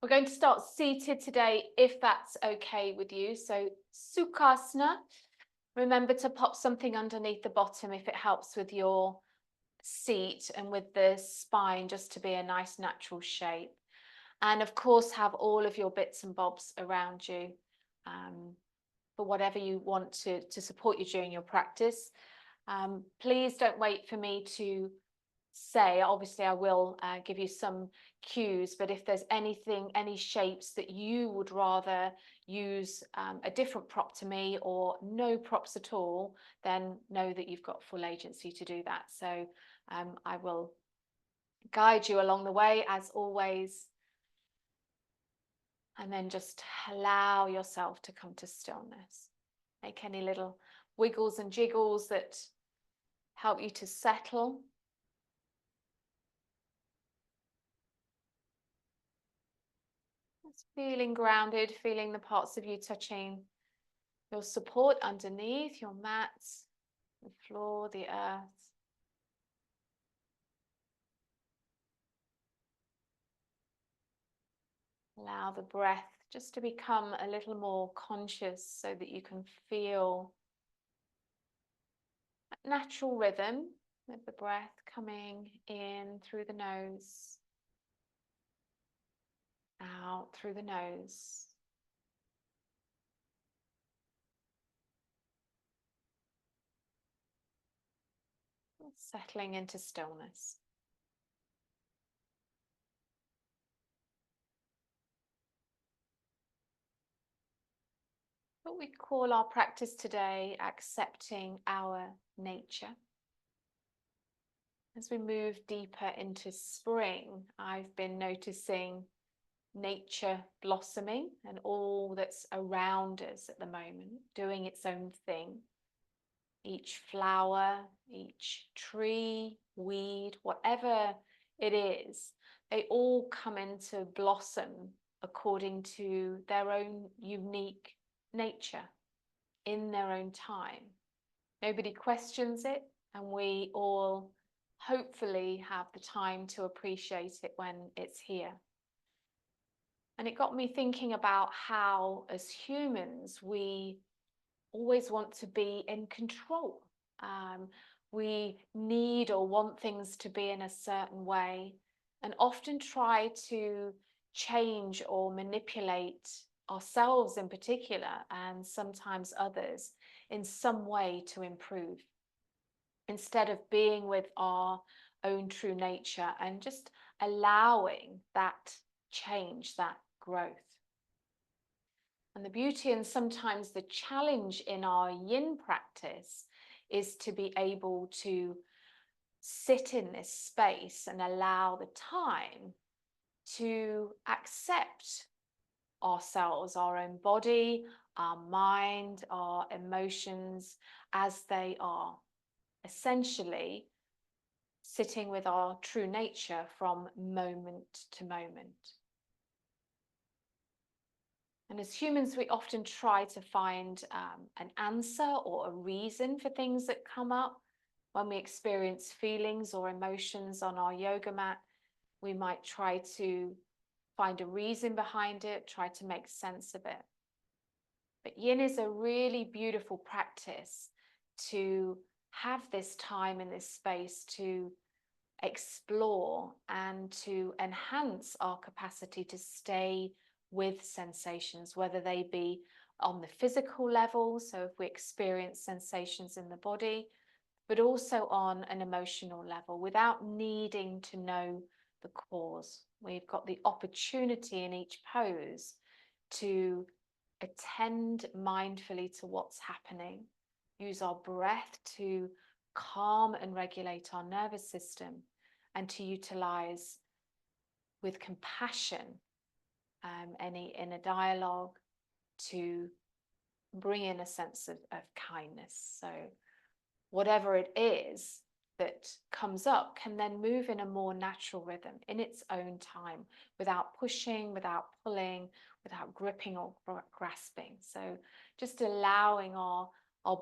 We're going to start seated today, if that's okay with you. So Sukhasana, remember to pop something underneath the bottom if it helps with your seat and with the spine, just to be a nice natural shape. And of course, have all of your bits and bobs around you for whatever you want to support you during your practice. Please don't wait for me to say, obviously I will give you some cues, but if there's anything, any shapes that you would rather use a different prop to me or no props at all, then know that you've got full agency to do that. So I will guide you along the way as always, and then just allow yourself to come to stillness. Make any little wiggles and jiggles that help you to settle. Just feeling grounded, feeling the parts of you touching your support underneath, your mats, the floor, the earth. Allow the breath just to become a little more conscious so that you can feel a natural rhythm with the breath coming in through the nose, out through the nose. Settling into stillness. What we call our practice today, accepting our nature. As we move deeper into spring, I've been noticing nature blossoming and all that's around us at the moment, doing its own thing. Each flower, each tree, weed, whatever it is, they all come into blossom according to their own unique nature in their own time. Nobody questions it, and we all hopefully have the time to appreciate it when it's here. And it got me thinking about how, as humans, we always want to be in control. We need or want things to be in a certain way, and often try to change or manipulate ourselves in particular, and sometimes others, in some way to improve, instead of being with our own true nature and just allowing that change, that growth. And the beauty and sometimes the challenge in our yin practice is to be able to sit in this space and allow the time to accept ourselves, our own body, our mind, our emotions as they are. Essentially, sitting with our true nature from moment to moment. And as humans, we often try to find an answer or a reason for things that come up. When we experience feelings or emotions on our yoga mat, we might try to find a reason behind it, try to make sense of it. But yin is a really beautiful practice to have this time in this space to explore and to enhance our capacity to stay with sensations, whether they be on the physical level, so if we experience sensations in the body, but also on an emotional level without needing to know the cause. We've got the opportunity in each pose to attend mindfully to what's happening, use our breath to calm and regulate our nervous system, and to utilize with compassion any inner dialogue to bring in a sense of kindness. So whatever it is that comes up can then move in a more natural rhythm in its own time, without pushing, without pulling, without gripping or grasping. So just allowing our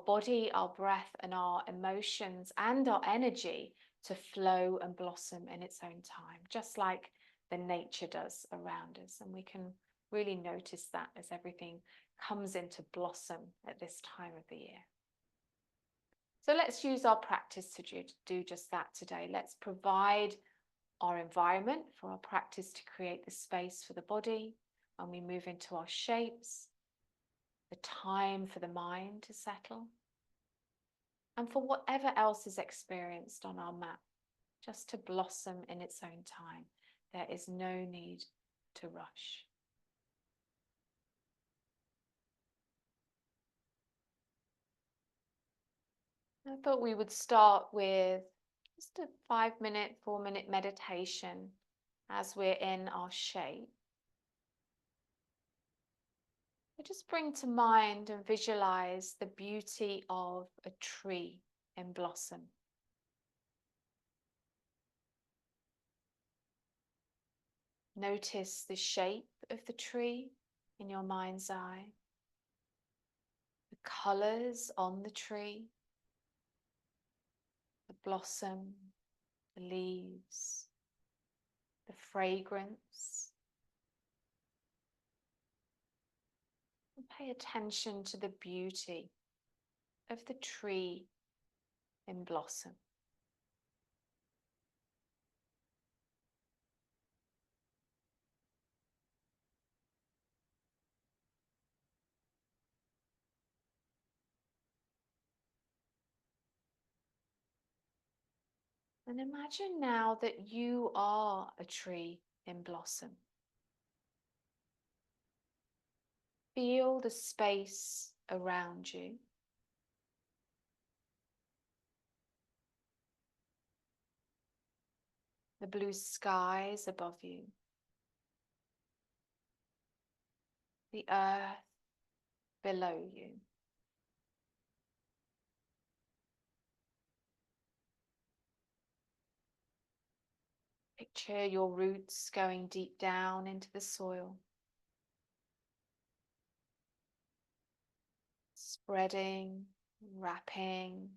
body, our breath, and our emotions and our energy to flow and blossom in its own time, just like than nature does around us. And we can really notice that as everything comes into blossom at this time of the year. So let's use our practice to do just that today. Let's provide our environment for our practice to create the space for the body when we move into our shapes, the time for the mind to settle, and for whatever else is experienced on our mat, just to blossom in its own time. There is no need to rush. I thought we would start with just a 5-minute, 4-minute meditation as we're in our shape. But just bring to mind and visualize the beauty of a tree in blossom. Notice the shape of the tree in your mind's eye, the colors on the tree, the blossom, the leaves, the fragrance. And pay attention to the beauty of the tree in blossom. And imagine now that you are a tree in blossom. Feel the space around you. The blue skies above you. The earth below you. Picture your roots going deep down into the soil, spreading, wrapping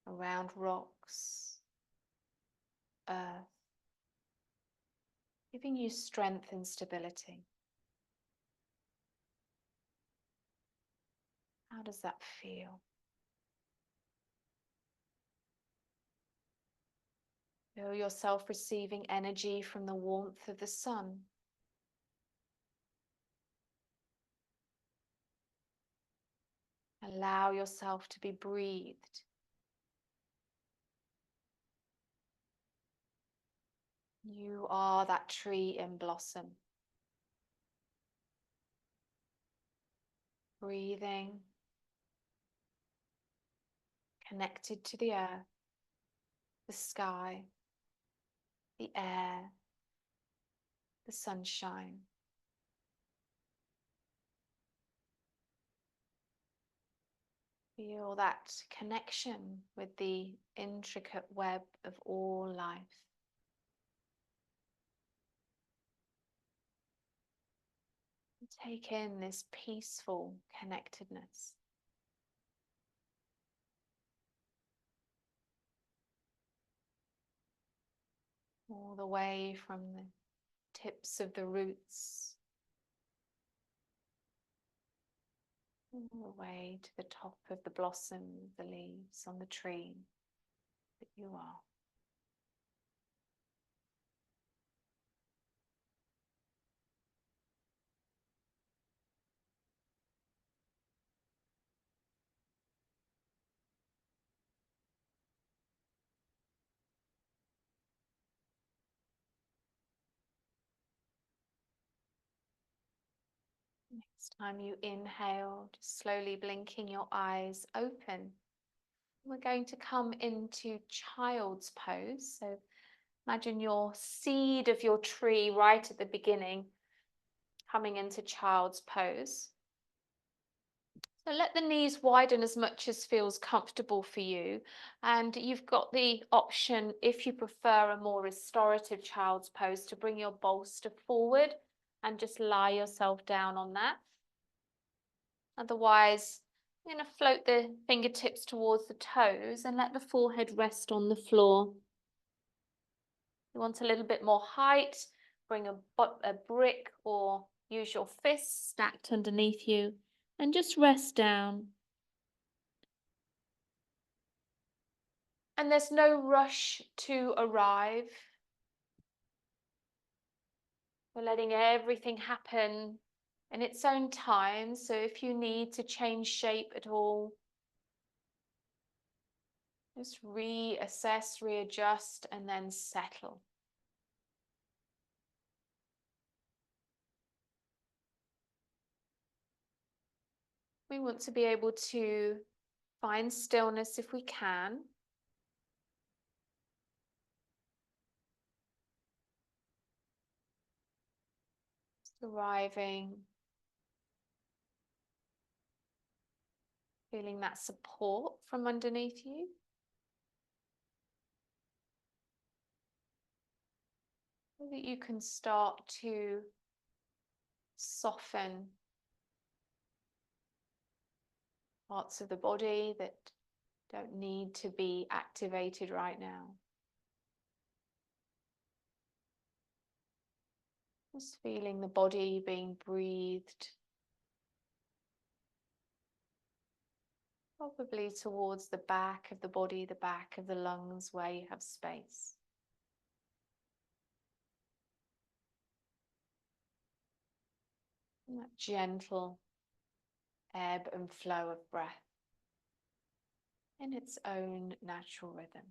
around rocks, earth, giving you strength and stability. How does that feel? Feel yourself receiving energy from the warmth of the sun. Allow yourself to be breathed. You are that tree in blossom. Breathing, connected to the earth, the sky, the air, the sunshine. Feel that connection with the intricate web of all life. Take in this peaceful connectedness. All the way from the tips of the roots, all the way to the top of the blossom, the leaves on the tree that you are. Next time you inhale, just slowly blinking your eyes open. We're going to come into child's pose. So imagine your seed of your tree right at the beginning, coming into child's pose. So let the knees widen as much as feels comfortable for you. And you've got the option, if you prefer a more restorative child's pose, to bring your bolster forward and just lie yourself down on that. Otherwise, I'm going to float the fingertips towards the toes and let the forehead rest on the floor. You want a little bit more height, bring a brick or use your fists stacked underneath you and just rest down. And there's no rush to arrive. We're letting everything happen in its own time. So if you need to change shape at all, just reassess, readjust, and then settle. We want to be able to find stillness if we can. Just arriving, feeling that support from underneath you. So that you can start to soften parts of the body that don't need to be activated right now. Just feeling the body being breathed, probably towards the back of the body, the back of the lungs where you have space. And that gentle ebb and flow of breath in its own natural rhythm.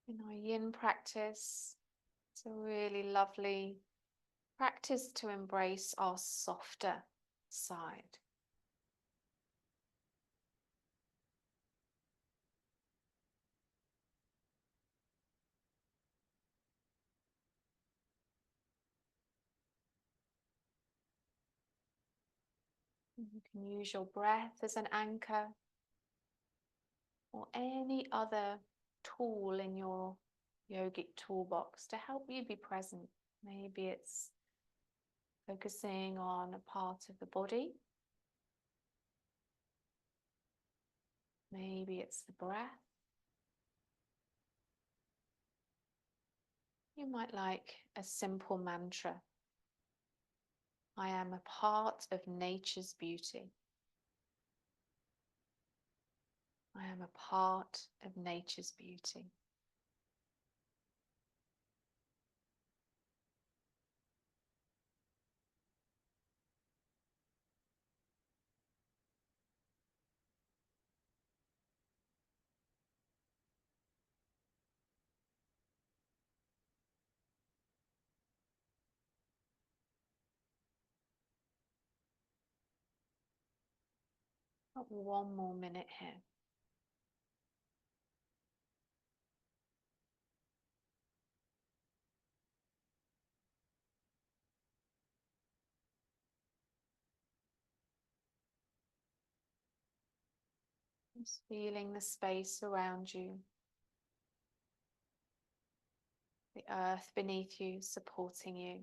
In our yin practice, it's a really lovely practice to embrace our softer side. You can use your breath as an anchor or any other tool in your yogic toolbox to help you be present. Maybe it's focusing on a part of the body. Maybe it's the breath. You might like a simple mantra. I am a part of nature's beauty. I am a part of nature's beauty. Got one more minute here. Just feeling the space around you, the earth beneath you supporting you.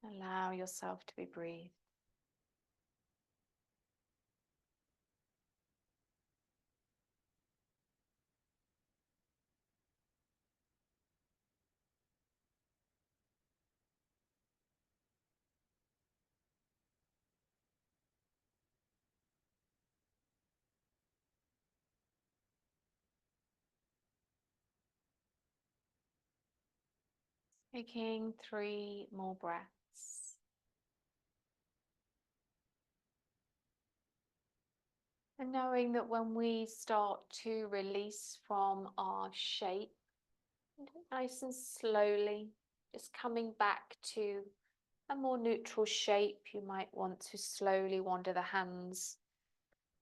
Allow yourself to be breathed. Taking 3 more breaths. And knowing that when we start to release from our shape, nice and slowly, just coming back to a more neutral shape, you might want to slowly wander the hands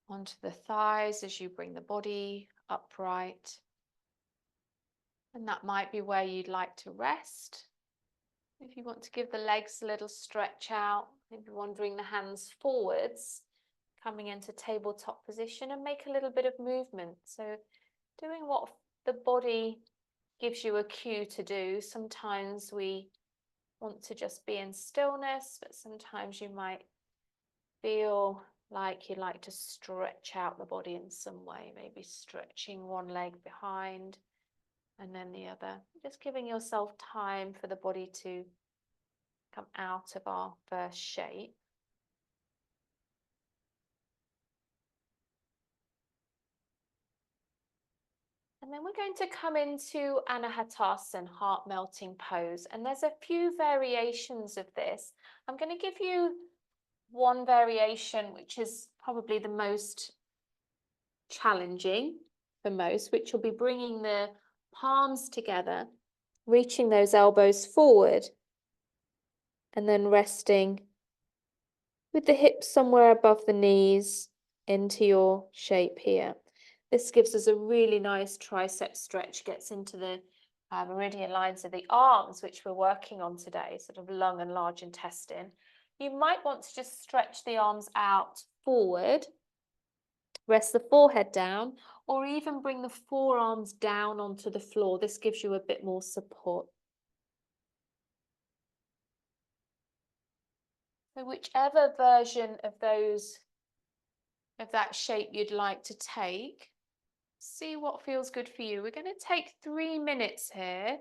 onto the thighs as you bring the body upright. And that might be where you'd like to rest. If you want to give the legs a little stretch out, maybe wandering the hands forwards, coming into tabletop position, and make a little bit of movement. So doing what the body gives you a cue to do. Sometimes we want to just be in stillness, but sometimes you might feel like you'd like to stretch out the body in some way, maybe stretching one leg behind and then the other. Just giving yourself time for the body to come out of our first shape. And then we're going to come into Anahatasana, heart melting pose. And there's a few variations of this. I'm going to give you one variation, which is probably the most challenging for most, which will be bringing the palms together, reaching those elbows forward, and then resting with the hips somewhere above the knees into your shape here. This gives us a really nice tricep stretch, gets into the meridian lines of the arms, which we're working on today, sort of lung and large intestine. You might want to just stretch the arms out forward, rest the forehead down, or even bring the forearms down onto the floor. This gives you a bit more support. So whichever version of that shape you'd like to take, see what feels good for you. We're going to take 3 minutes here.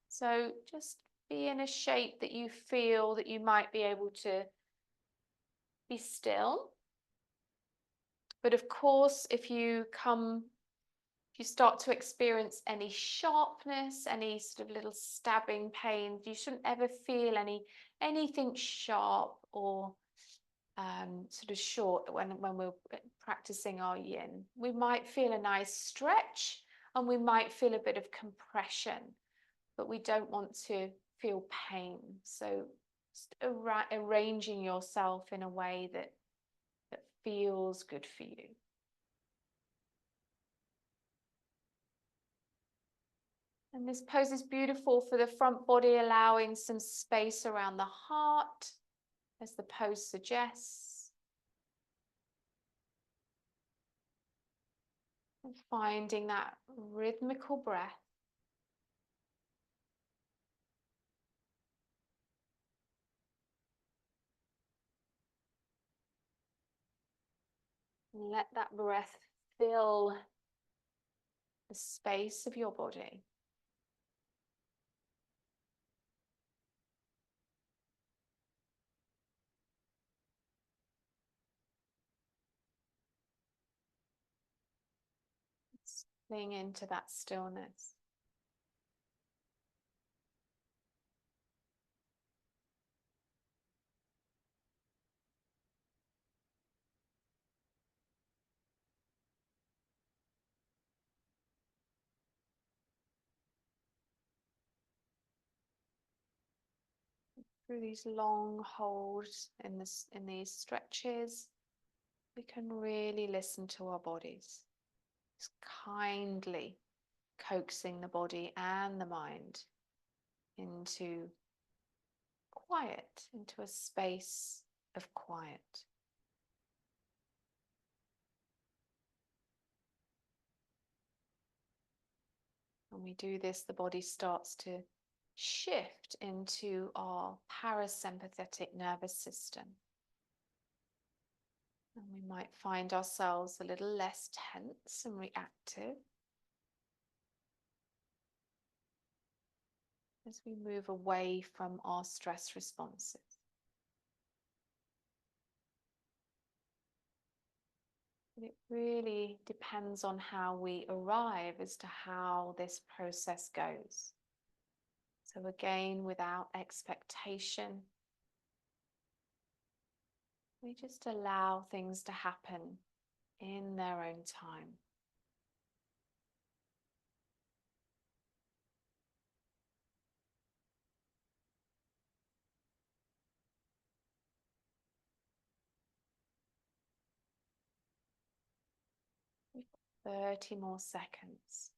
So just be in a shape that you feel that you might be able to be still. But of course, if you start to experience any sharpness, any sort of little stabbing pain, you shouldn't ever feel anything sharp or sort of short when we're practicing our yin. We might feel a nice stretch and we might feel a bit of compression, but we don't want to feel pain. So just arranging yourself in a way that feels good for you. And this pose is beautiful for the front body, allowing some space around the heart, as the pose suggests. And finding that rhythmical breath. And let that breath fill the space of your body. Settling into that stillness. Through these long holds in these stretches, we can really listen to our bodies. Just kindly coaxing the body and the mind into quiet, into a space of quiet. When we do this, the body starts to shift into our parasympathetic nervous system. And we might find ourselves a little less tense and reactive as we move away from our stress responses. But it really depends on how we arrive as to how this process goes. So again, without expectation, we just allow things to happen in their own time. 30 more seconds.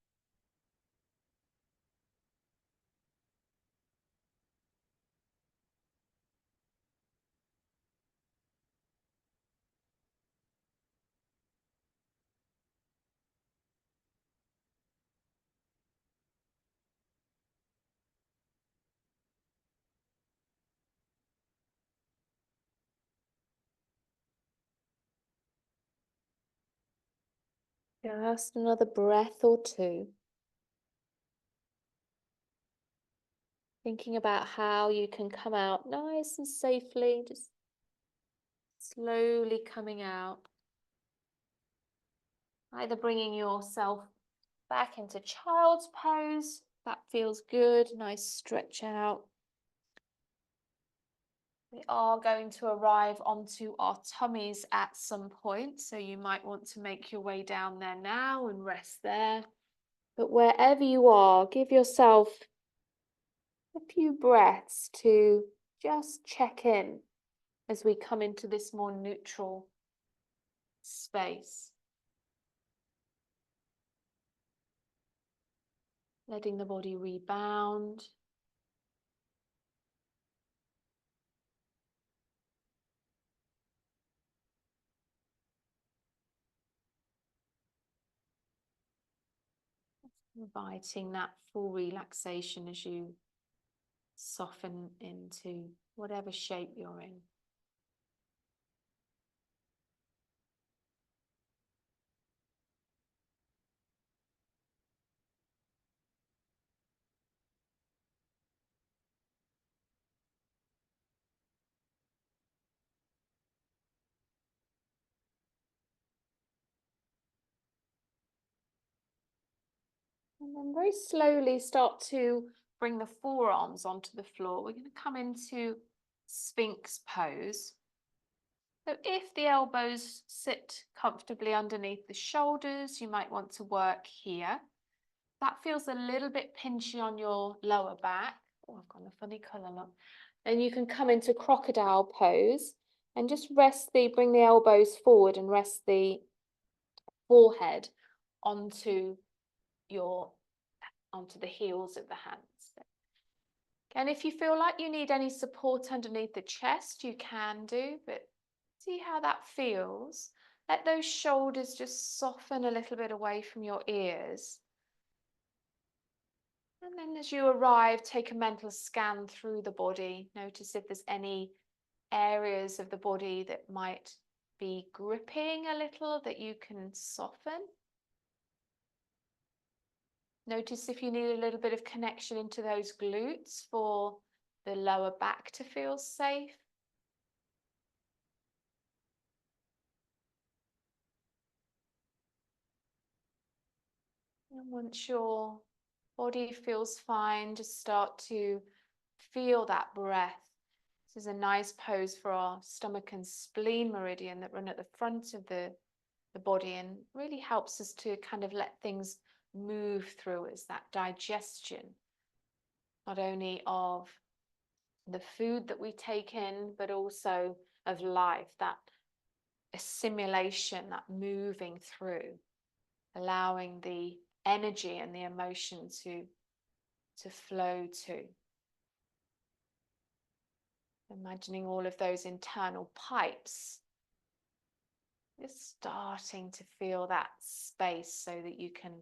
Just another breath or two. Thinking about how you can come out nice and safely, just slowly coming out. Either bringing yourself back into child's pose, that feels good, nice stretch out. We are going to arrive onto our tummies at some point, so you might want to make your way down there now and rest there. But wherever you are, give yourself a few breaths to just check in as we come into this more neutral space. Letting the body rebound. Inviting that full relaxation as you soften into whatever shape you're in. And then very slowly start to bring the forearms onto the floor. We're going to come into Sphinx pose. So if the elbows sit comfortably underneath the shoulders, you might want to work here. That feels a little bit pinchy on your lower back. Oh, I've got a funny colour, look. And you can come into crocodile pose and just bring the elbows forward and rest the forehead onto the heels of the hands. And if you feel like you need any support underneath the chest, you can do, but see how that feels. Let those shoulders just soften a little bit away from your ears. And then as you arrive, take a mental scan through the body. Notice if there's any areas of the body that might be gripping a little that you can soften. Notice if you need a little bit of connection into those glutes for the lower back to feel safe. And once your body feels fine, just start to feel that breath. This is a nice pose for our stomach and spleen meridian that run at the front of the body and really helps us to kind of let things move through us, that digestion, not only of the food that we take in, but also of life, that assimilation, that moving through, allowing the energy and the emotion to flow to. Imagining all of those internal pipes, just starting to feel that space so that you can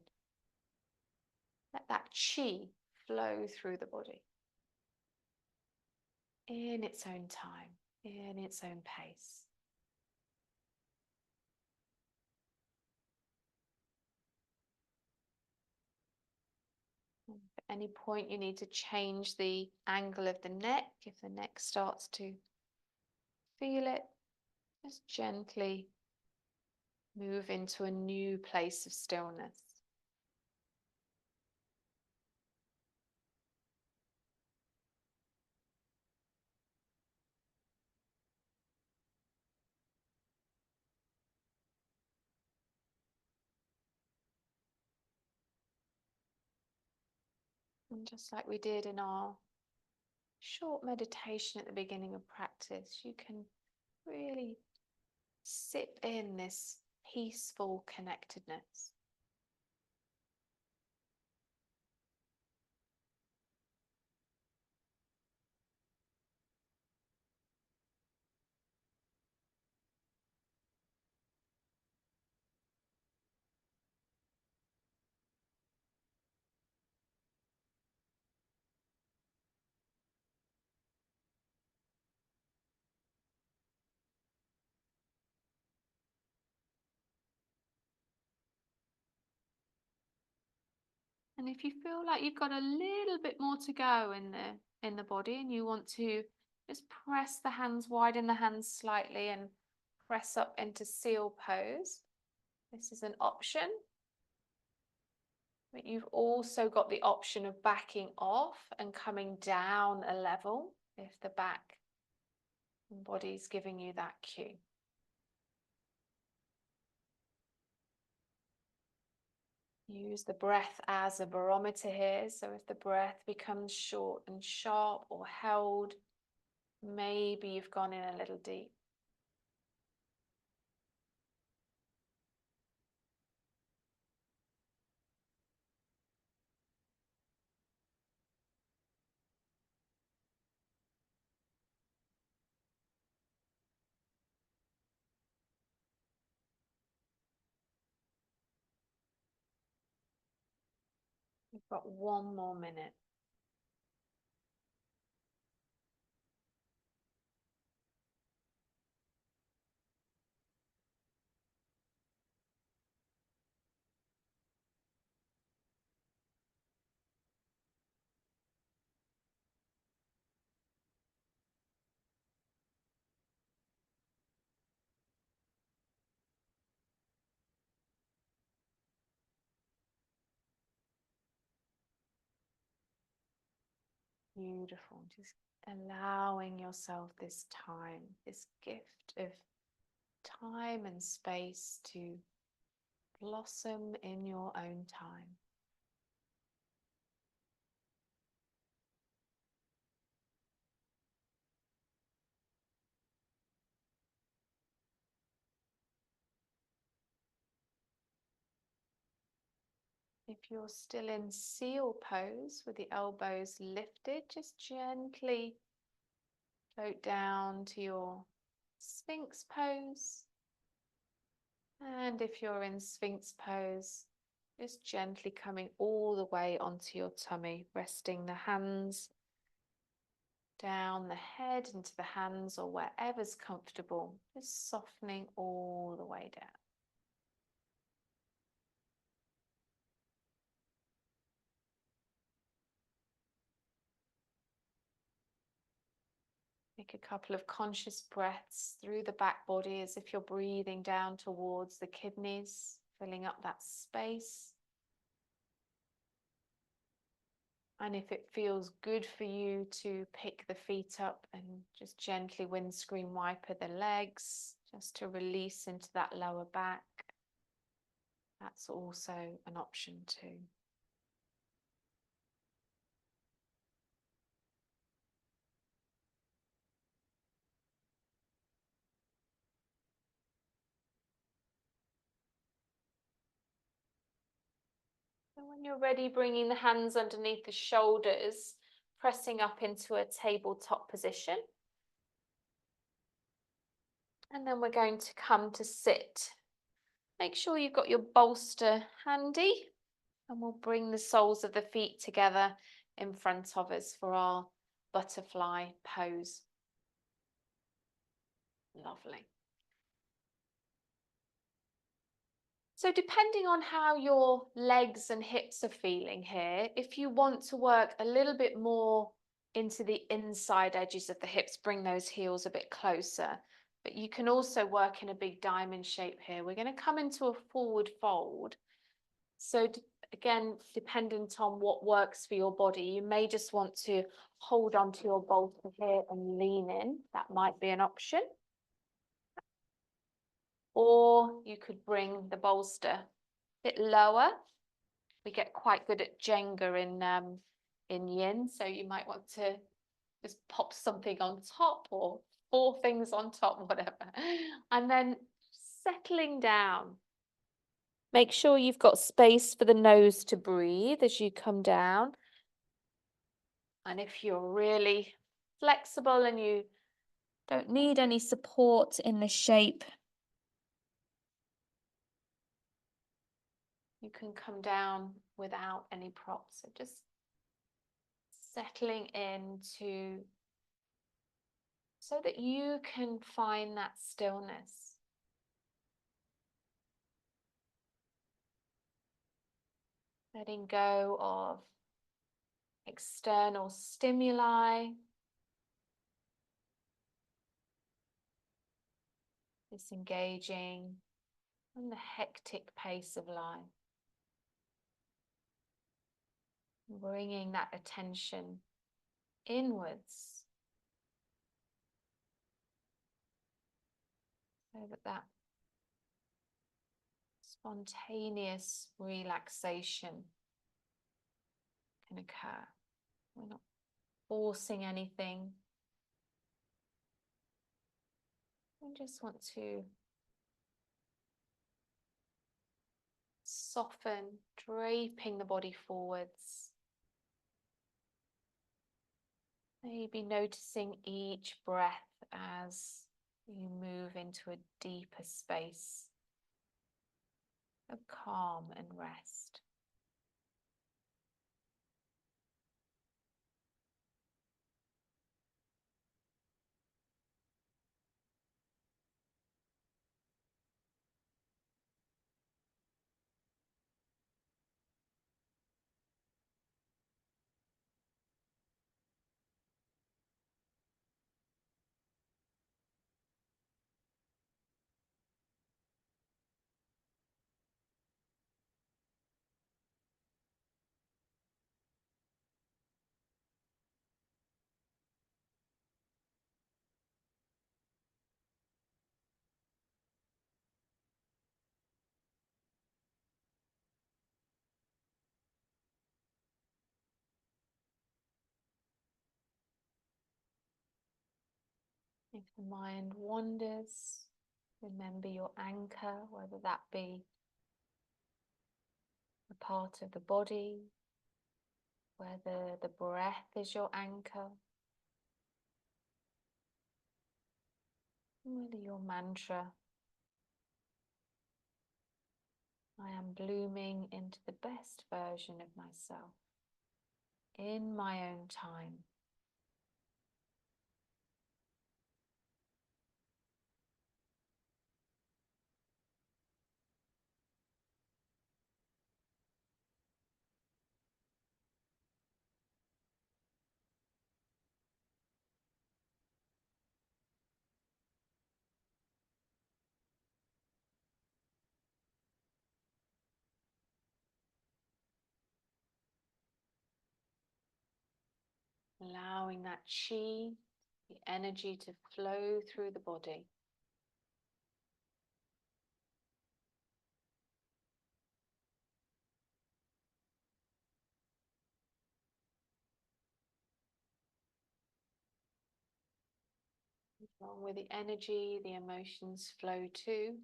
let that chi flow through the body in its own time, in its own pace. At any point you need to change the angle of the neck, if the neck starts to feel it, just gently move into a new place of stillness. And just like we did in our short meditation at the beginning of practice, you can really sit in this peaceful connectedness. And if you feel like you've got a little bit more to go in the body and you want to just press the hands, widen the hands slightly and press up into seal pose, this is an option. But you've also got the option of backing off and coming down a level if the back and body is giving you that cue. Use the breath as a barometer here. So if the breath becomes short and sharp or held, maybe you've gone in a little deep. We've got one more minute. Beautiful. Just allowing yourself this time, this gift of time and space to blossom in your own time. If you're still in seal pose with the elbows lifted, just gently float down to your Sphinx pose. And if you're in Sphinx pose, just gently coming all the way onto your tummy, resting the hands down the head into the hands or wherever's comfortable, just softening all the way down. Take a couple of conscious breaths through the back body as if you're breathing down towards the kidneys, filling up that space. And if it feels good for you to pick the feet up and just gently windscreen wiper the legs, just to release into that lower back, that's also an option too. And when you're ready, bringing the hands underneath the shoulders, pressing up into a tabletop position. And then we're going to come to sit. Make sure you've got your bolster handy, and we'll bring the soles of the feet together in front of us for our butterfly pose. Lovely. So depending on how your legs and hips are feeling here, if you want to work a little bit more into the inside edges of the hips, bring those heels a bit closer. But you can also work in a big diamond shape here. We're going to come into a forward fold. So again, dependent on what works for your body, you may just want to hold onto your bolster here and lean in. That might be an option. Or you could bring the bolster a bit lower. We get quite good at Jenga in Yin, so you might want to just pop something on top or 4 things on top, whatever. And then settling down. Make sure you've got space for the nose to breathe as you come down. And if you're really flexible and you don't need any support in the shape, you can come down without any props. So just settling into so that you can find that stillness. letting go of external stimuli, disengaging from the hectic pace of life, bringing that attention inwards so that that spontaneous relaxation can occur. We're not forcing anything. We just want to soften, draping the body forwards. Maybe noticing each breath as you move into a deeper space of calm and rest. If the mind wanders, remember your anchor, whether that be a part of the body, whether the breath is your anchor, whether your mantra, I am blooming into the best version of myself in my own time. Allowing that chi, the energy to flow through the body. Along with the energy, the emotions flow too.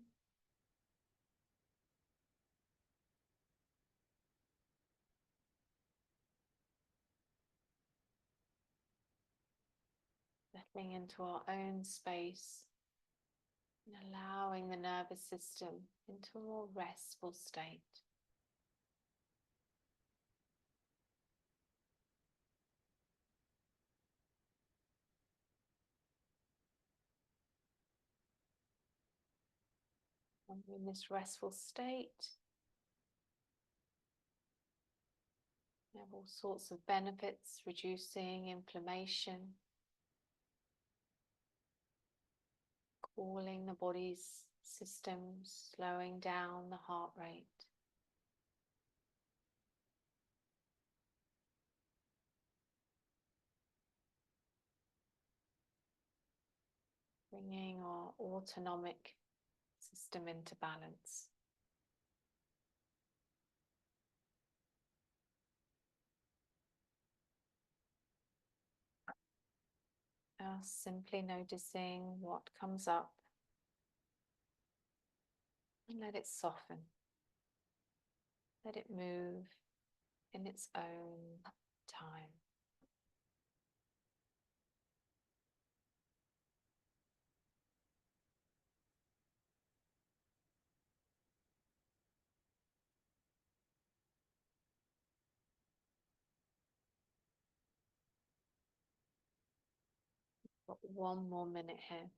Settling into our own space and allowing the nervous system into a more restful state. And in this restful state, we have all sorts of benefits, reducing inflammation, cooling the body's systems, slowing down the heart rate. Bringing our autonomic system into balance. Now simply noticing what comes up and let it soften. Let it move in its own time. Got one more minute here.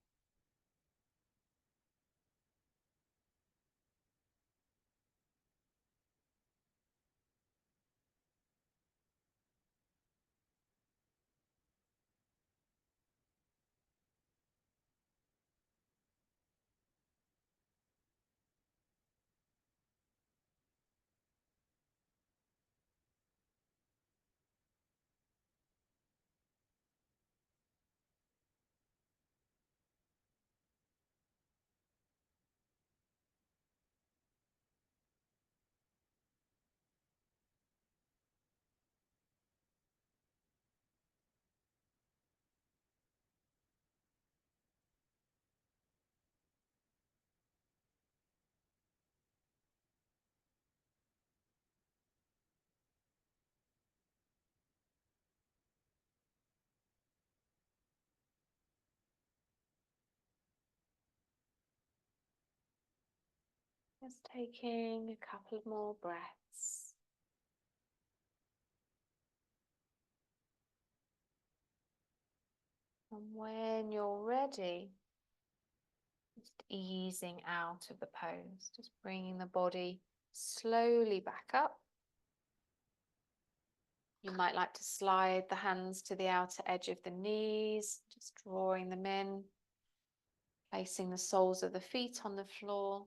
Just taking a couple more breaths. And when you're ready, just easing out of the pose, just bringing the body slowly back up. You might like to slide the hands to the outer edge of the knees, just drawing them in, placing the soles of the feet on the floor.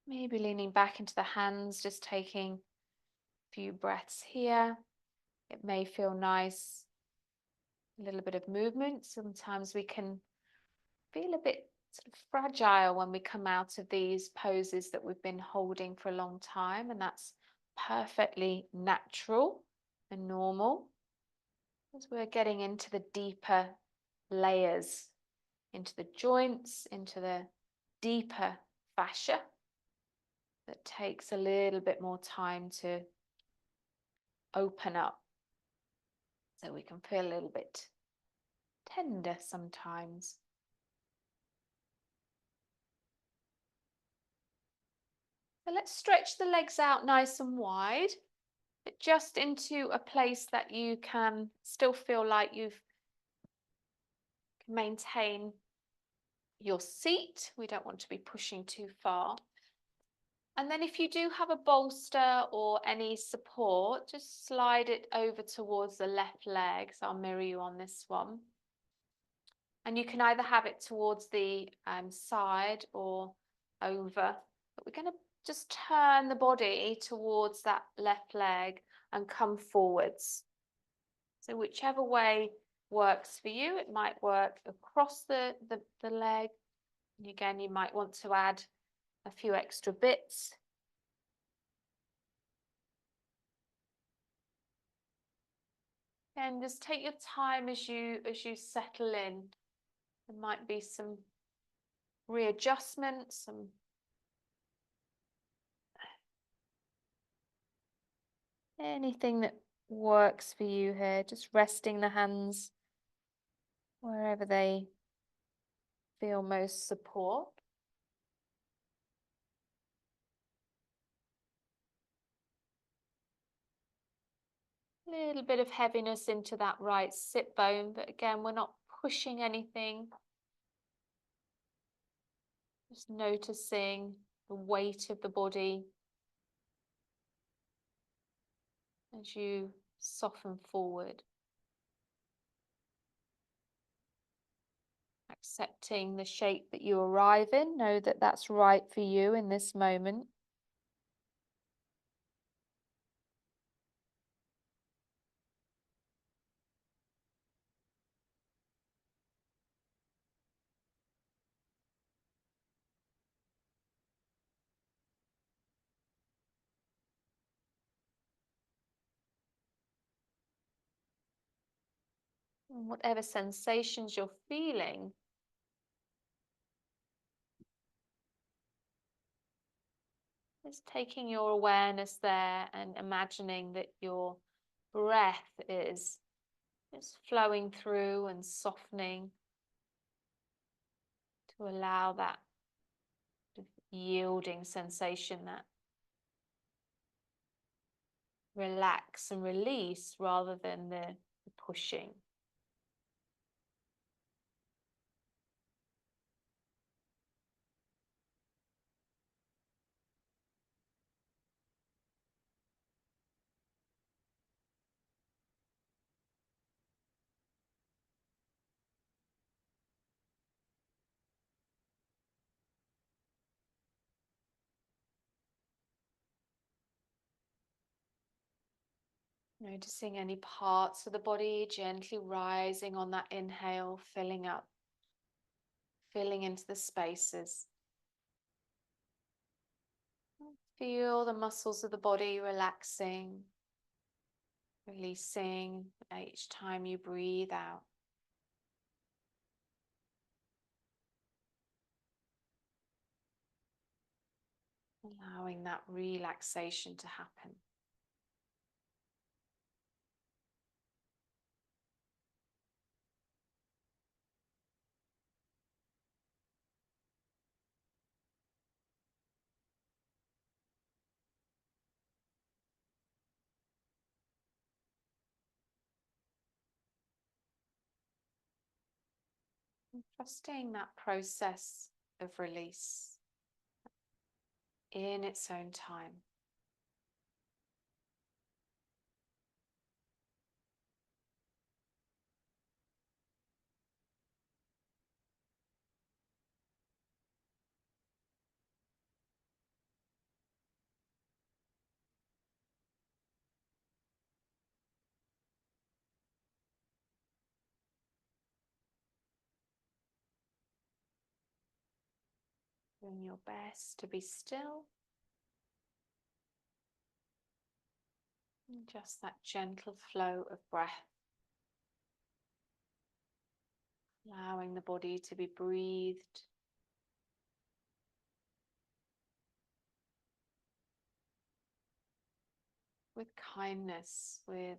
Maybe leaning back into the hands, just taking a few breaths here. It may feel nice, a little bit of movement. Sometimes we can feel a bit sort of fragile when we come out of these poses that we've been holding for a long time, and that's perfectly natural and normal as we're getting into the deeper layers, into the joints, into the deeper fascia. That takes a little bit more time to open up, so we can feel a little bit tender sometimes. So let's stretch the legs out nice and wide, but just into a place that you can still feel like you've maintain your seat. We don't want to be pushing too far. And then if you do have a bolster or any support, just slide it over towards the left leg. So I'll mirror you on this one. And you can either have it towards the side or over. But we're going to just turn the body towards that left leg and come forwards. So whichever way works for you. It might work across the leg. And again, you might want to add a few extra bits. And just take your time as you settle in. There might be some readjustments, some anything that works for you here. Just resting the hands wherever they feel most support. A little bit of heaviness into that right sit bone, but again, we're not pushing anything. Just noticing the weight of the body as you soften forward. Accepting the shape that you arrive in. Know that that's right for you in this moment. And whatever sensations you're feeling, just taking your awareness there and imagining that your breath is just flowing through and softening to allow that yielding sensation, that relax and release rather than the pushing. Noticing any parts of the body gently rising on that inhale, filling up, filling into the spaces. Feel the muscles of the body relaxing, releasing each time you breathe out. Allowing that relaxation to happen. Trusting that process of release in its own time. Doing your best to be still. And just that gentle flow of breath. Allowing the body to be breathed. With kindness, with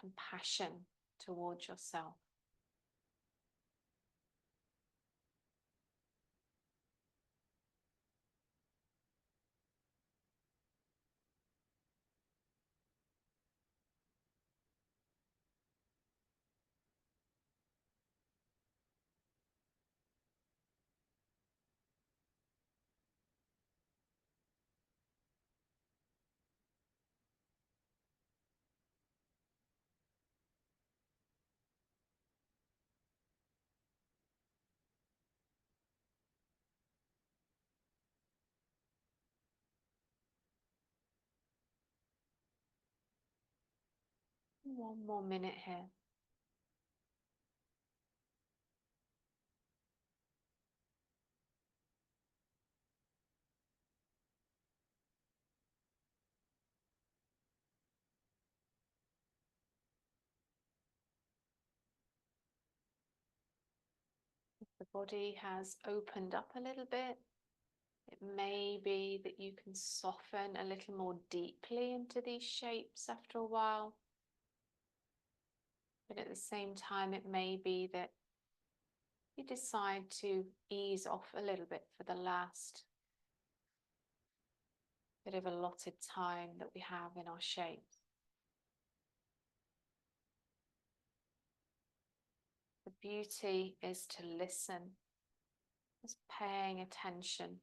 compassion towards yourself. One more minute here. If the body has opened up a little bit, it may be that you can soften a little more deeply into these shapes after a while. But at the same time, it may be that you decide to ease off a little bit for the last bit of allotted time that we have in our shapes. The beauty is to listen, just paying attention,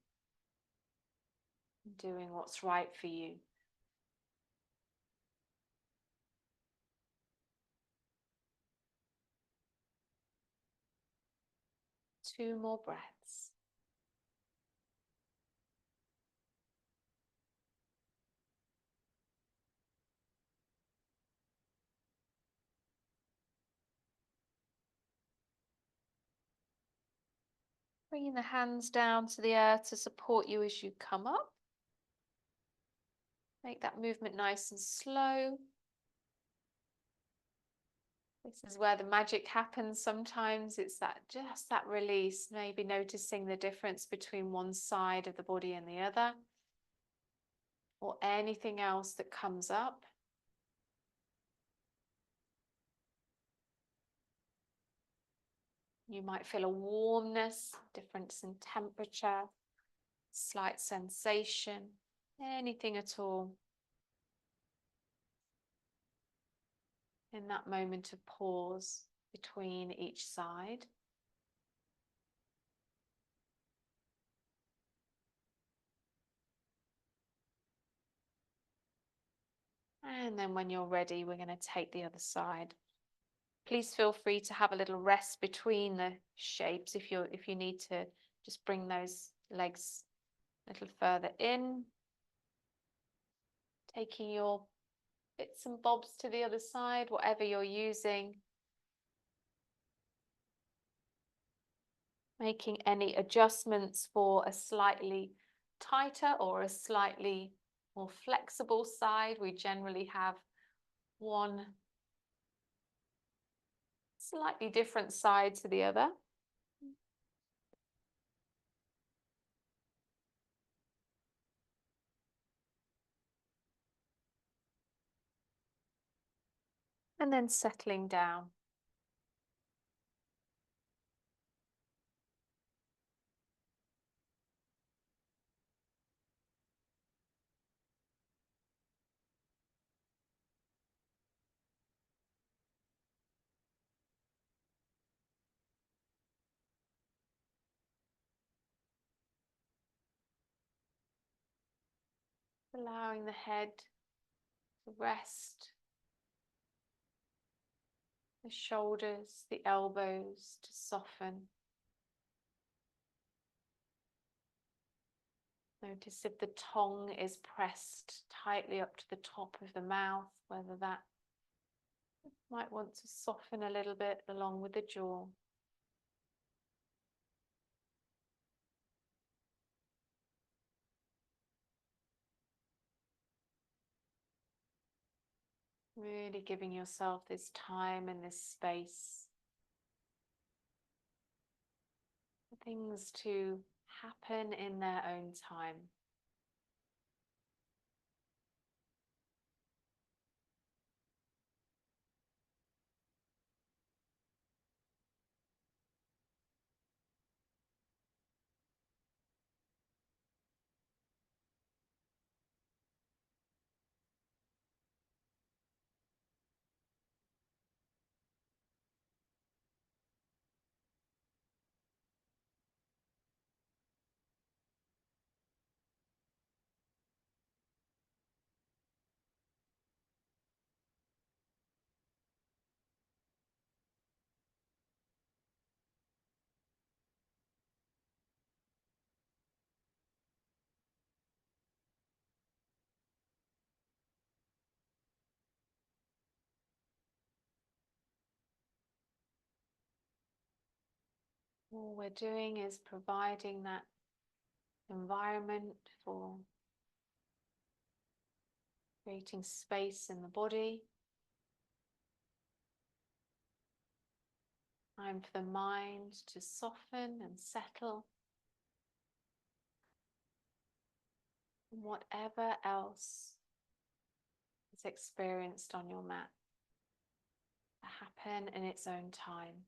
doing what's right for you. Two more breaths. Bringing the hands down to the earth to support you as you come up. Make that movement nice and slow. This is where the magic happens sometimes. It's just that release, maybe noticing the difference between one side of the body and the other, or anything else that comes up. You might feel a warmness, difference in temperature, slight sensation, anything at all. In that moment of pause between each side. And then when you're ready, we're going to take the other side. Please feel free to have a little rest between the shapes if you need to just bring those legs a little further in. Taking your bits and bobs to the other side, whatever you're using. Making any adjustments for a slightly tighter or a slightly more flexible side. We generally have one slightly different side to the other. And then settling down. allowing the head to rest, the shoulders, the elbows to soften. Notice if the tongue is pressed tightly up to the top of the mouth, whether that might want to soften a little bit along with the jaw. Really giving yourself this time and this space for things to happen in their own time. All we're doing is providing that environment for creating space in the body. Time for the mind to soften and settle. And whatever else is experienced on your mat to happen in its own time.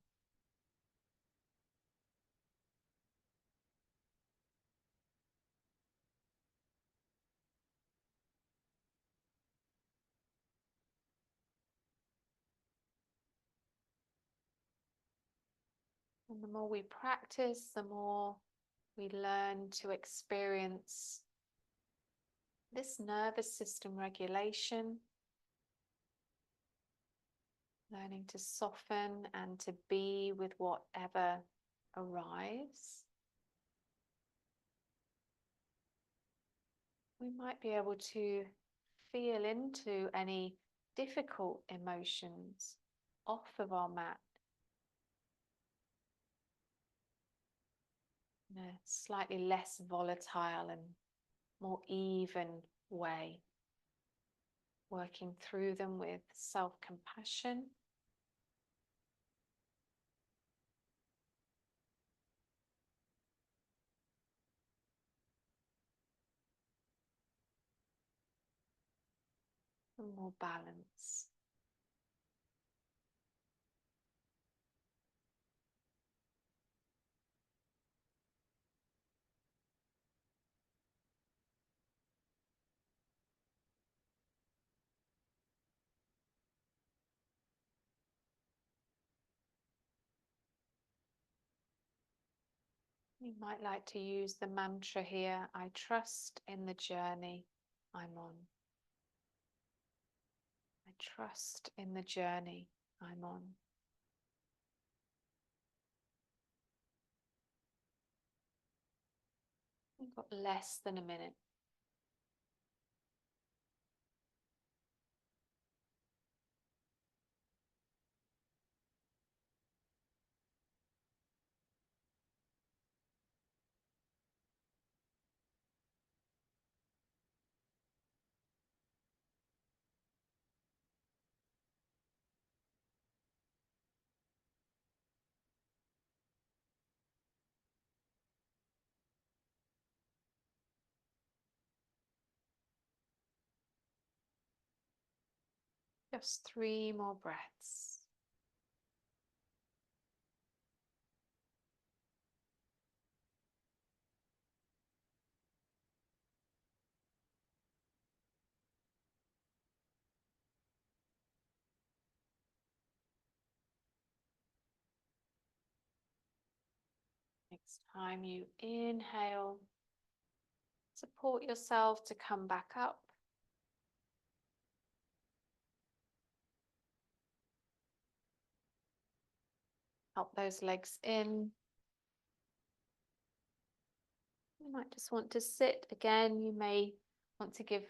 And the more we practice, the more we learn to experience this nervous system regulation, learning to soften and to be with whatever arrives. We might be able to feel into any difficult emotions off of our mat in a slightly less volatile and more even way, working through them with self-compassion. And more balance. You might like to use the mantra here, I trust in the journey I'm on. I trust in the journey I'm on. We've got less than a minute. Just 3 more breaths. Next time you inhale, Support yourself to come back up. Help those legs in. You might just want to sit again. You may want to give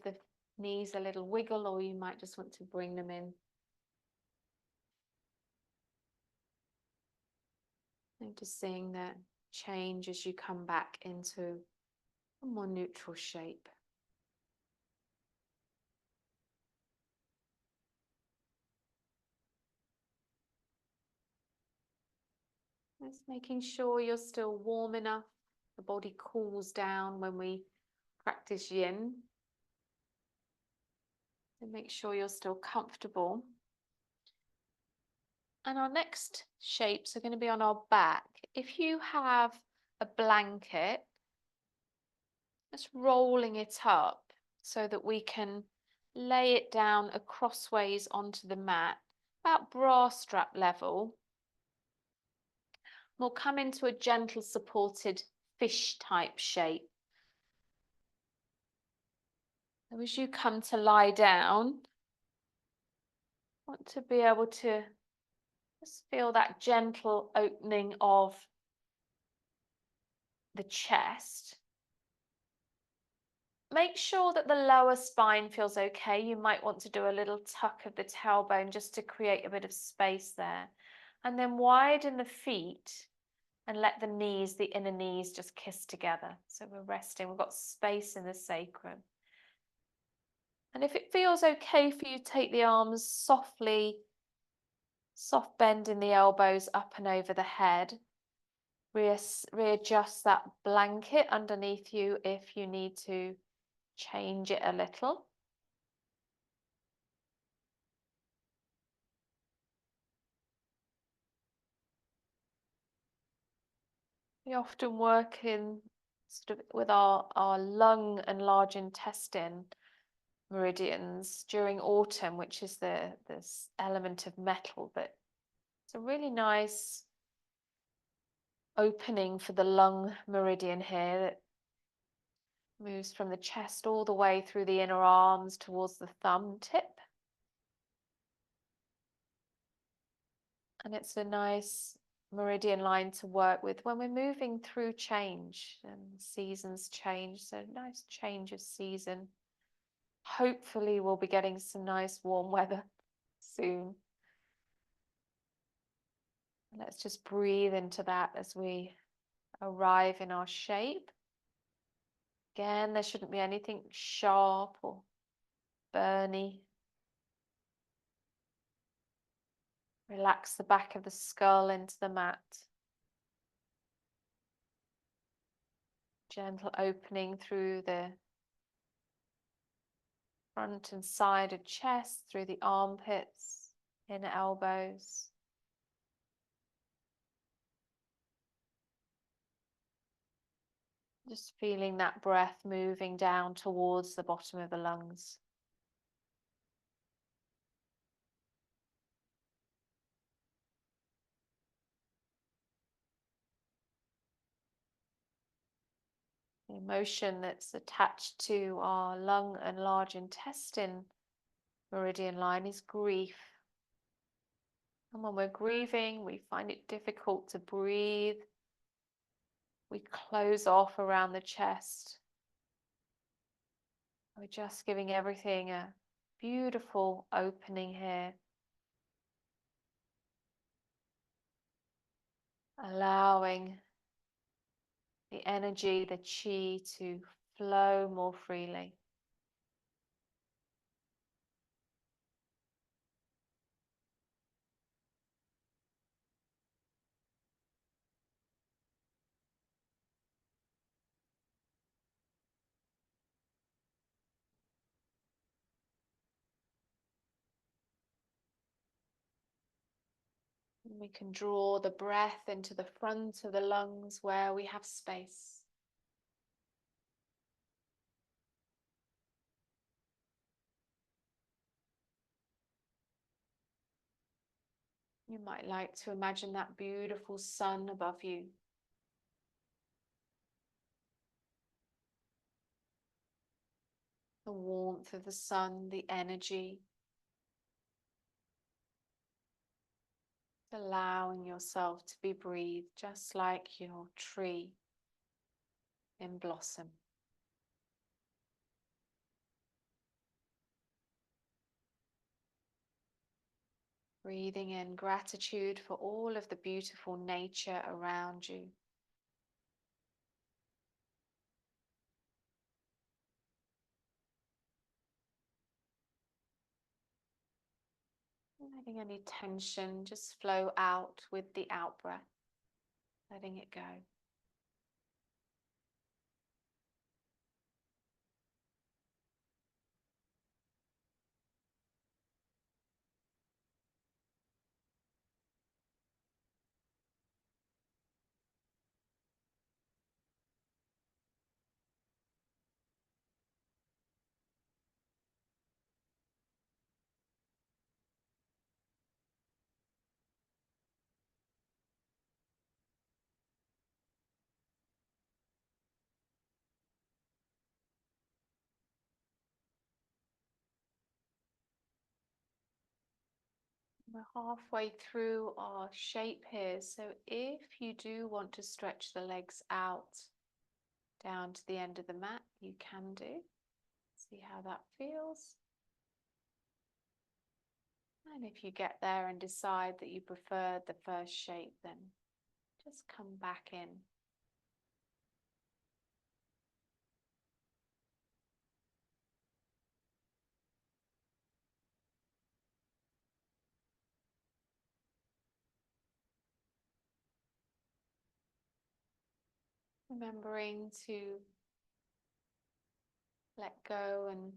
the knees a little wiggle, or you might just want to bring them in. Noticing the change as you come back into a more neutral shape. Just making sure you're still warm enough. The body cools down when we practice yin. So make sure you're still comfortable. And our next shapes are going to be on our back. If you have a blanket, just rolling it up so that we can lay it down crossways onto the mat, about bra strap level. We'll come into a gentle supported fish type shape. So as you come to lie down, want to be able to just feel that gentle opening of the chest. Make sure that the lower spine feels okay. You might want to do a little tuck of the tailbone just to create a bit of space there. And then widen the feet and let the knees, the inner knees, just kiss together. So we're resting. We've got space in the sacrum. And if it feels okay for you, take the arms softly, soft bend in the elbows up and over the head. Readjust that blanket underneath you if you need to change it a little. We often work in sort of with our lung and large intestine meridians during autumn, which is this element of metal, but it's a really nice opening for the lung meridian here that moves from the chest all the way through the inner arms towards the thumb tip. And it's a nice meridian line to work with when we're moving through change and seasons change. So nice change of season. Hopefully we'll be getting some nice warm weather soon. Let's just breathe into that as we arrive in our shape. Again, there shouldn't be anything sharp or burny. Relax the back of the skull into the mat. Gentle opening through the front and side of chest, through the armpits, inner elbows. Just feeling that breath moving down towards the bottom of the lungs. The emotion that's attached to our lung and large intestine meridian line is grief. And when we're grieving, we find it difficult to breathe. We close off around the chest. We're just giving everything a beautiful opening here. Allowing the energy, the chi to flow more freely. We can draw the breath into the front of the lungs where we have space. You might like to imagine that beautiful sun above you. the warmth of the sun, the energy. Allowing yourself to be breathed just like your tree in blossom. Breathing in gratitude for all of the beautiful nature around you. Letting any tension just flow out with the out breath. Letting it go. We're halfway through our shape here, so if you do want to stretch the legs out down to the end of the mat, you can do. See how that feels. And if you get there and decide that you prefer the first shape, then just come back in. Remembering to let go and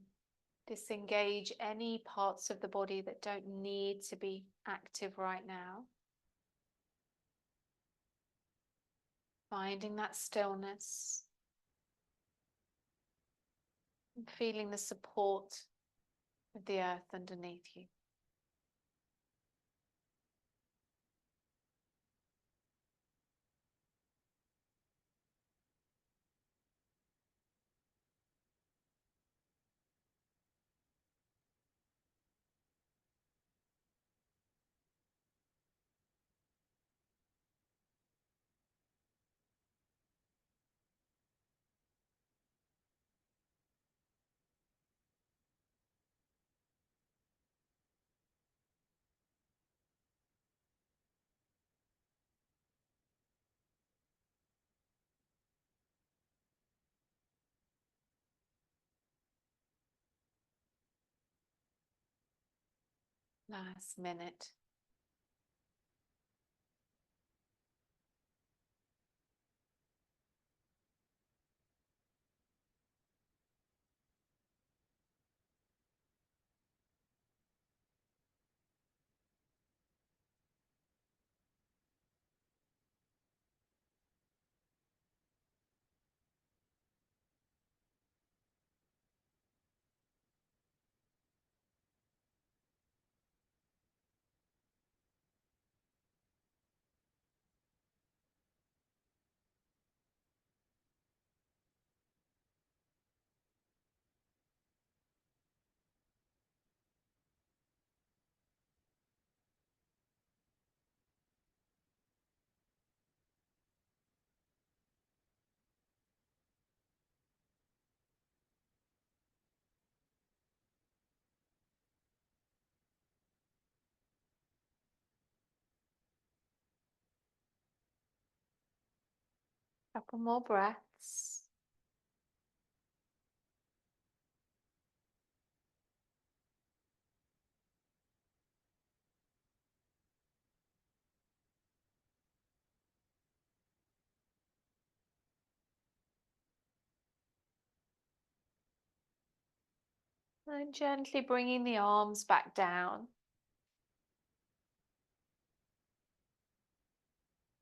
disengage any parts of the body that don't need to be active right now. Finding that stillness and feeling the support of the earth underneath you. Last minute. Couple more breaths. And gently bringing the arms back down.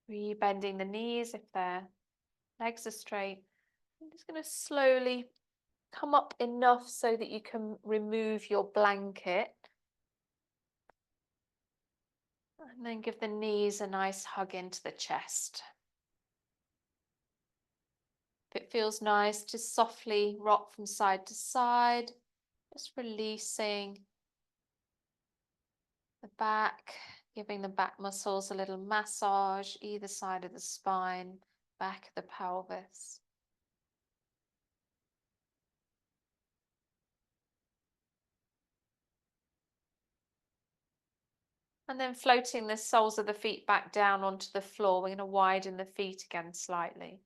Re-bending the knees if their legs are straight. I'm just going to slowly come up enough so that you can remove your blanket. And then give the knees a nice hug into the chest. It feels nice to softly rock from side to side, just releasing the back, giving the back muscles a little massage, either side of the spine, back of the pelvis. And then floating the soles of the feet back down onto the floor. We're going to widen the feet again slightly.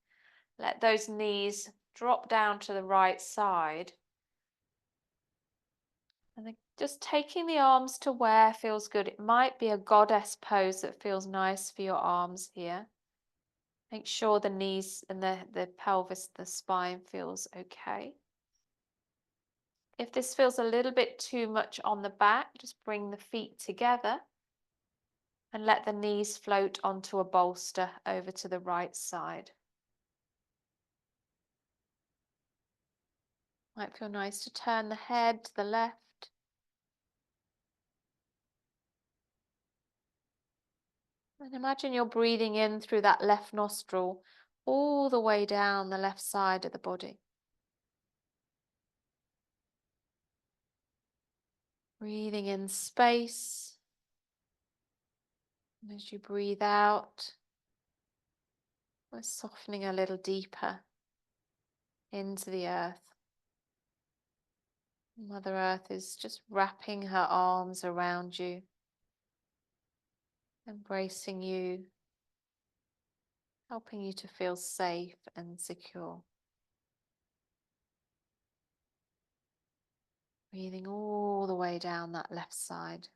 Let those knees drop down to the right side. And then just taking the arms to where feels good. It might be a goddess pose that feels nice for your arms here. Make sure the knees and the pelvis, the spine feels okay. If this feels a little bit too much on the back, just bring the feet together and let the knees float onto a bolster over to the right side. Might feel nice to turn the head to the left. And imagine you're breathing in through that left nostril all the way down the left side of the body. Breathing in space. And as you breathe out, we're softening a little deeper into the earth. Mother Earth is just wrapping her arms around you, embracing you, helping you to feel safe and secure. Breathing all the way down that left side.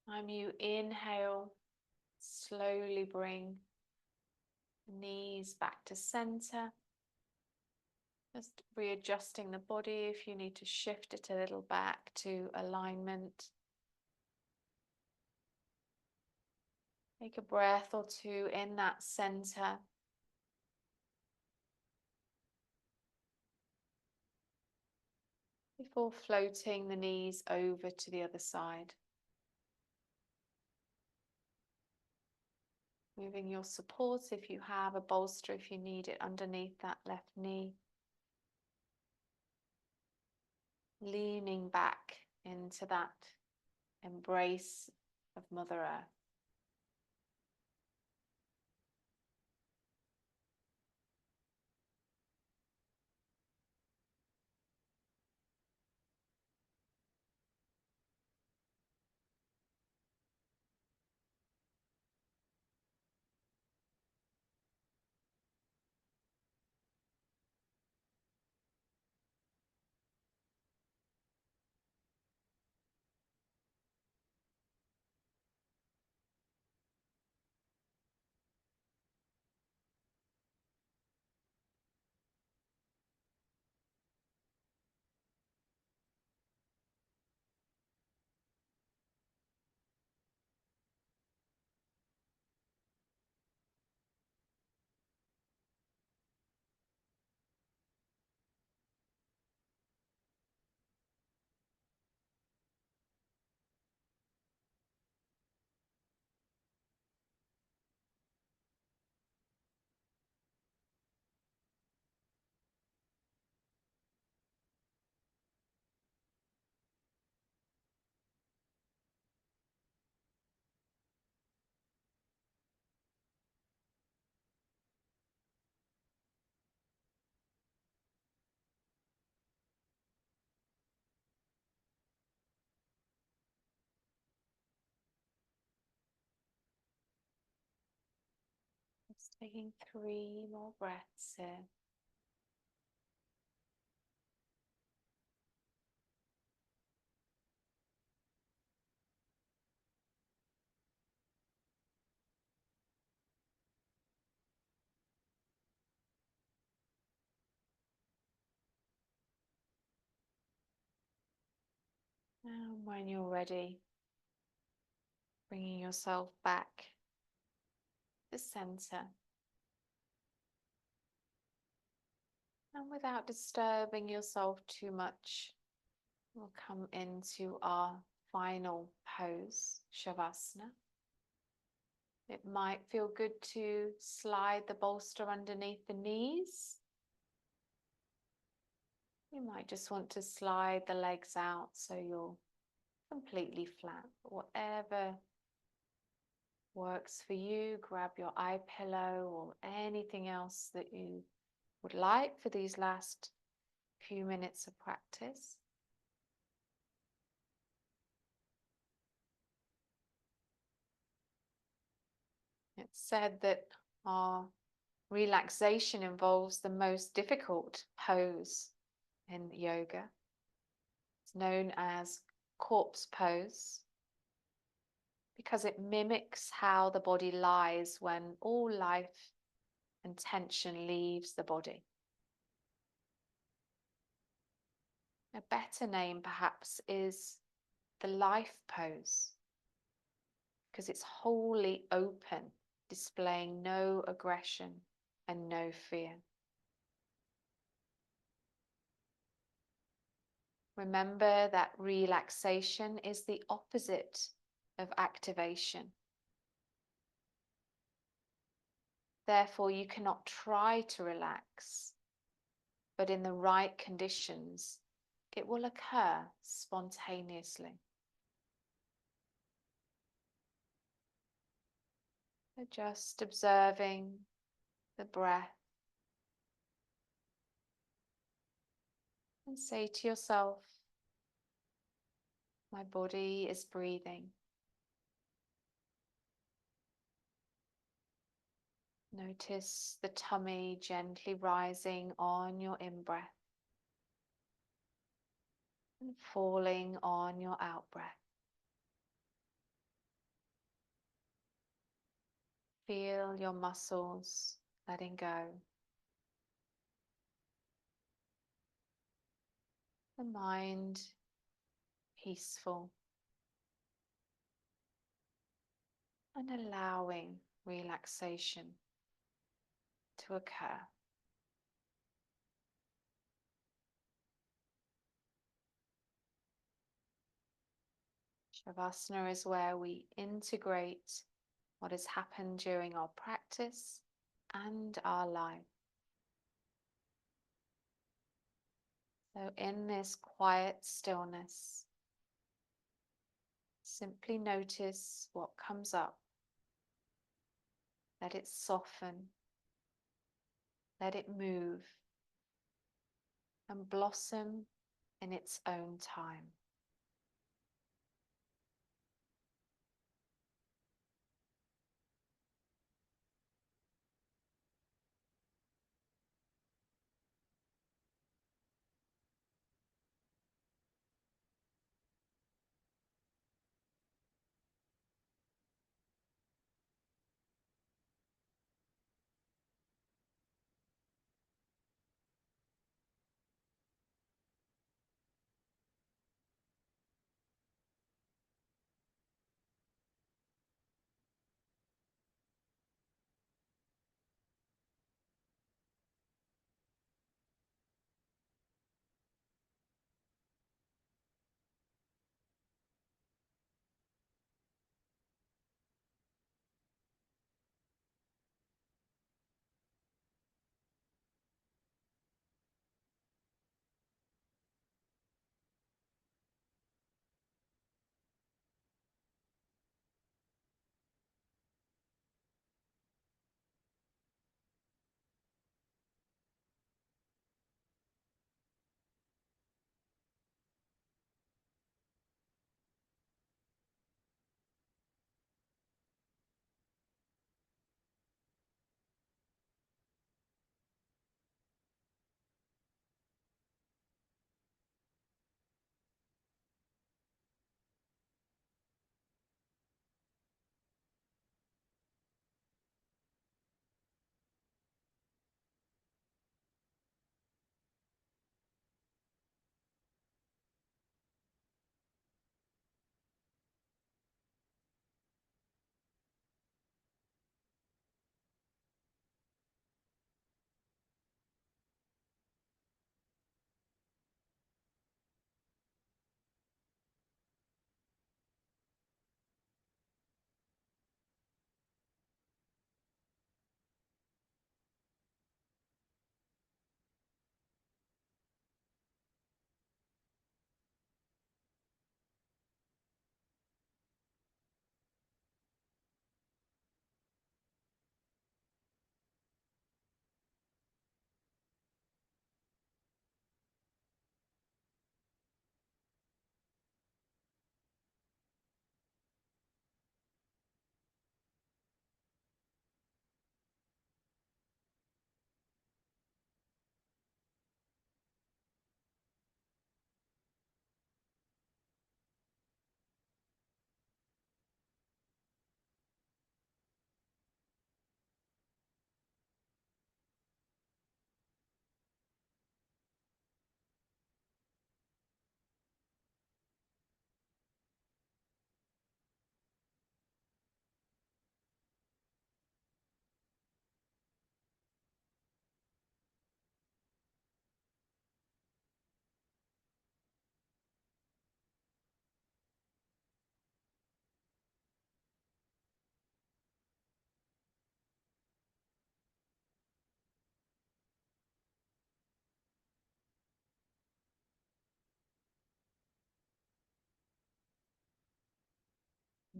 Time you inhale, slowly bring the knees back to center. Just readjusting the body if you need to shift it a little back to alignment. Take a breath or two in that center. Before floating the knees over to the other side. Moving your support if you have a bolster, if you need it underneath that left knee. Leaning back into that embrace of Mother Earth. Taking 3 more breaths here. And when you're ready, bringing yourself back to center. And without disturbing yourself too much, we'll come into our final pose, Shavasana. It might feel good to slide the bolster underneath the knees. You might just want to slide the legs out so you're completely flat. But whatever works for you, grab your eye pillow or anything else that you would like for these last few minutes of practice. It's said that our relaxation involves the most difficult pose in yoga. It's known as corpse pose because it mimics how the body lies when all life and tension leaves the body. A better name perhaps is the life pose because it's wholly open, displaying no aggression and no fear. Remember that relaxation is the opposite of activation. Therefore, you cannot try to relax, but in the right conditions, it will occur spontaneously. So just observing the breath and say to yourself, my body is breathing. Notice the tummy gently rising on your in-breath and falling on your out-breath. Feel your muscles letting go. The mind peaceful and allowing relaxation to occur. Shavasana is where we integrate what has happened during our practice and our life. So in this quiet stillness, simply notice what comes up. Let it soften, let it move, and blossom in its own time.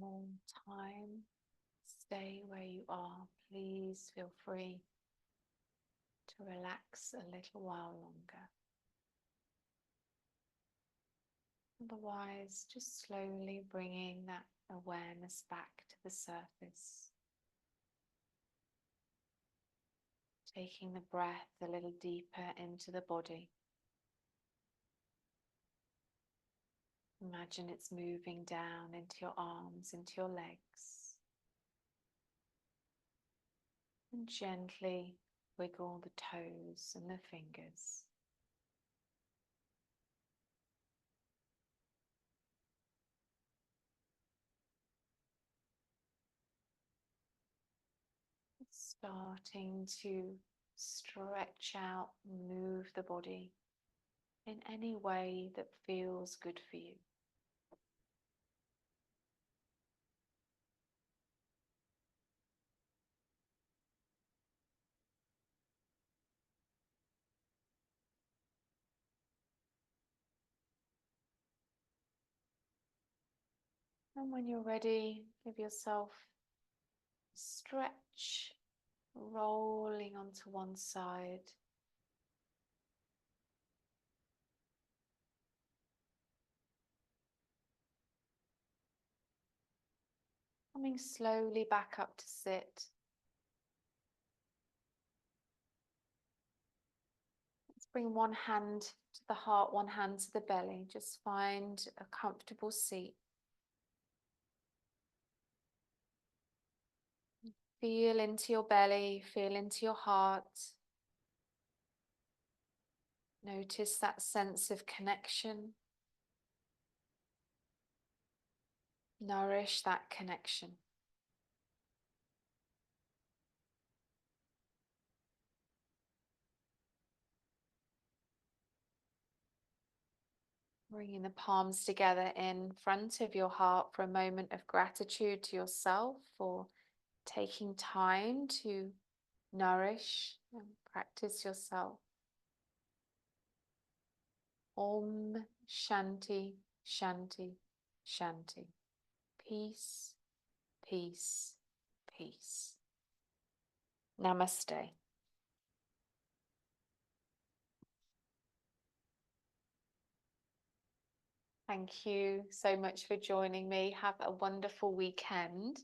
more time. Stay where you are. Please feel free to relax a little while longer. Otherwise, just slowly bringing that awareness back to the surface. Taking the breath a little deeper into the body. Imagine it's moving down into your arms, into your legs. And gently wiggle the toes and the fingers. Starting to stretch out, move the body in any way that feels good for you. And when you're ready, give yourself a stretch, rolling onto one side. Coming slowly back up to sit. Let's bring one hand to the heart, one hand to the belly. Just find a comfortable seat. Feel into your belly, feel into your heart. Notice that sense of connection. Nourish that connection. Bringing the palms together in front of your heart for a moment of gratitude to yourself for taking time to nourish and practice yourself. Om Shanti Shanti Shanti. Peace, peace, peace. Namaste. Thank you so much for joining me. Have a wonderful weekend.